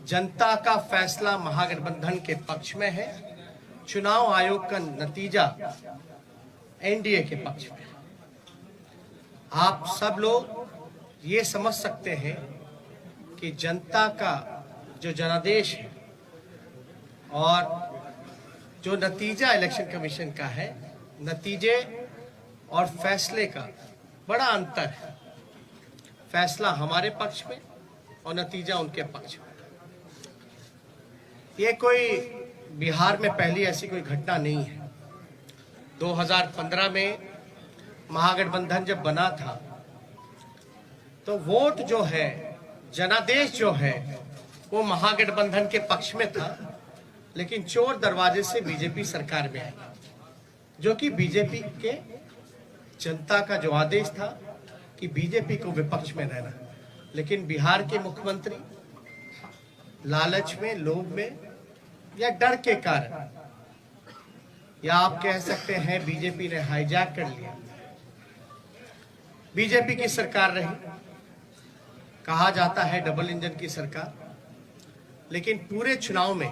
जनता का फैसला महागठबंधन के पक्ष में है, चुनाव आयोग का नतीजा एनडीए के पक्ष में है। आप सब लोग ये समझ सकते हैं कि जनता का जो जनादेश है और जो नतीजा इलेक्शन कमीशन का है, नतीजे और फैसले का बड़ा अंतर है। फैसला हमारे पक्ष में और नतीजा उनके पक्ष में। ये कोई बिहार में पहली ऐसी कोई घटना नहीं है। 2015 में महागठबंधन जब बना था तो वोट जो है, जनादेश जो है, वो महागठबंधन के पक्ष में था, लेकिन चोर दरवाजे से बीजेपी सरकार में आई, जो कि बीजेपी के जनता का जो आदेश था कि बीजेपी को विपक्ष में रहना। लेकिन बिहार के मुख्यमंत्री लालच में, लोभ में या डर के कारण, या आप कह सकते हैं बीजेपी ने हाईजैक कर लिया। बीजेपी की सरकार रही, कहा जाता है डबल इंजन की सरकार, लेकिन पूरे चुनाव में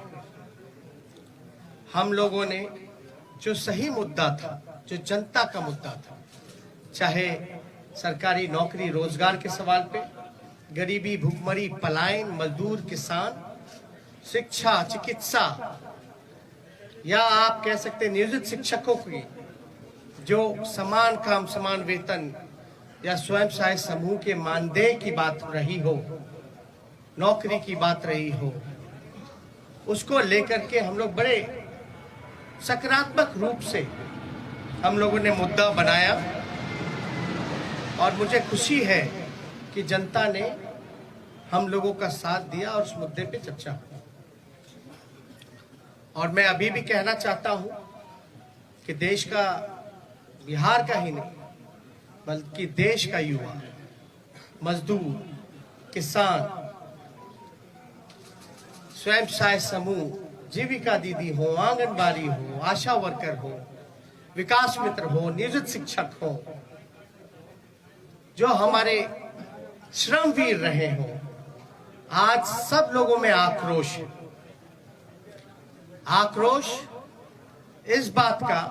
हम लोगों ने जो सही मुद्दा था, जो जनता का मुद्दा था, चाहे सरकारी नौकरी रोजगार के सवाल पे, गरीबी, भूखमरी, पलायन, मजदूर, किसान, शिक्षा, चिकित्सा, या आप कह सकते हैं नियोजित शिक्षकों की जो समान काम समान वेतन, या स्वयं सहायता समूह के मानदेय की बात रही हो, नौकरी की बात रही हो, उसको लेकर के हम लोग बड़े सकारात्मक रूप से हम लोगों ने मुद्दा बनाया। और मुझे खुशी है कि जनता ने हम लोगों का साथ दिया और उस मुद्दे पे चर्चा हुई। और मैं अभी भी कहना चाहता हूं कि देश का, बिहार का ही नहीं बल्कि देश का युवा, मजदूर, किसान, स्वयं सहायता समूह, जीविका दीदी हो, आंगनबाड़ी हो, आशा वर्कर हो, विकास मित्र हो, नियोजित शिक्षक हो, जो हमारे श्रमवीर रहे हो, आज सब लोगों में आक्रोश है। आक्रोश इस बात का,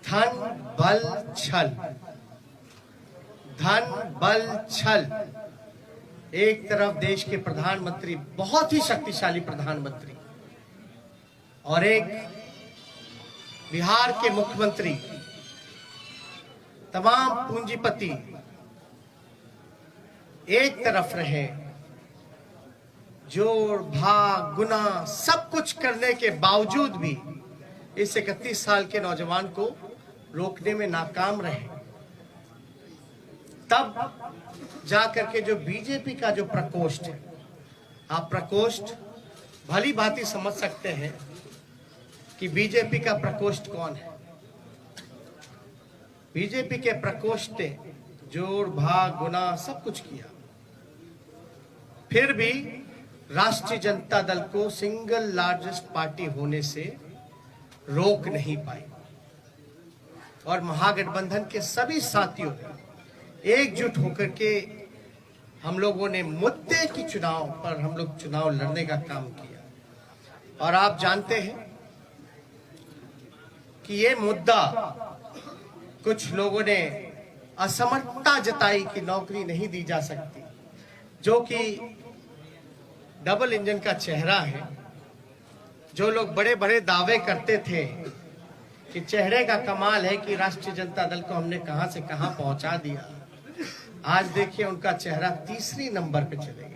धन बल छल, धन बल छल। एक तरफ देश के प्रधानमंत्री, बहुत ही शक्तिशाली प्रधानमंत्री, और एक बिहार के मुख्यमंत्री, तमाम पूंजीपति एक तरफ रहे, जोड़ भाग गुना सब कुछ करने के बावजूद भी इस 31 साल के नौजवान को रोकने में नाकाम रहे। तब जाकर के जो बीजेपी का जो प्रकोष्ठ है, आप प्रकोष्ठ भली भांति समझ सकते हैं कि बीजेपी का प्रकोष्ठ कौन है। बीजेपी के प्रकोष्ठ ने जोड़ भाग गुना सब कुछ किया, फिर भी राष्ट्रीय जनता दल को सिंगल लार्जेस्ट पार्टी होने से रोक नहीं पाई। और महागठबंधन के सभी साथियों ने एकजुट होकर के हम लोगों ने मुद्दे की चुनाव पर हम लोग चुनाव लड़ने का काम किया। और आप जानते हैं कि ये मुद्दा, कुछ लोगों ने असमर्थता जताई कि नौकरी नहीं दी जा सकती, जो कि डबल इंजन का चेहरा है। जो लोग बड़े बड़े दावे करते थे कि चेहरे का कमाल है कि राष्ट्रीय जनता दल को हमने कहां से कहां पहुंचा दिया, आज देखिए उनका चेहरा तीसरी नंबर पे चले गया।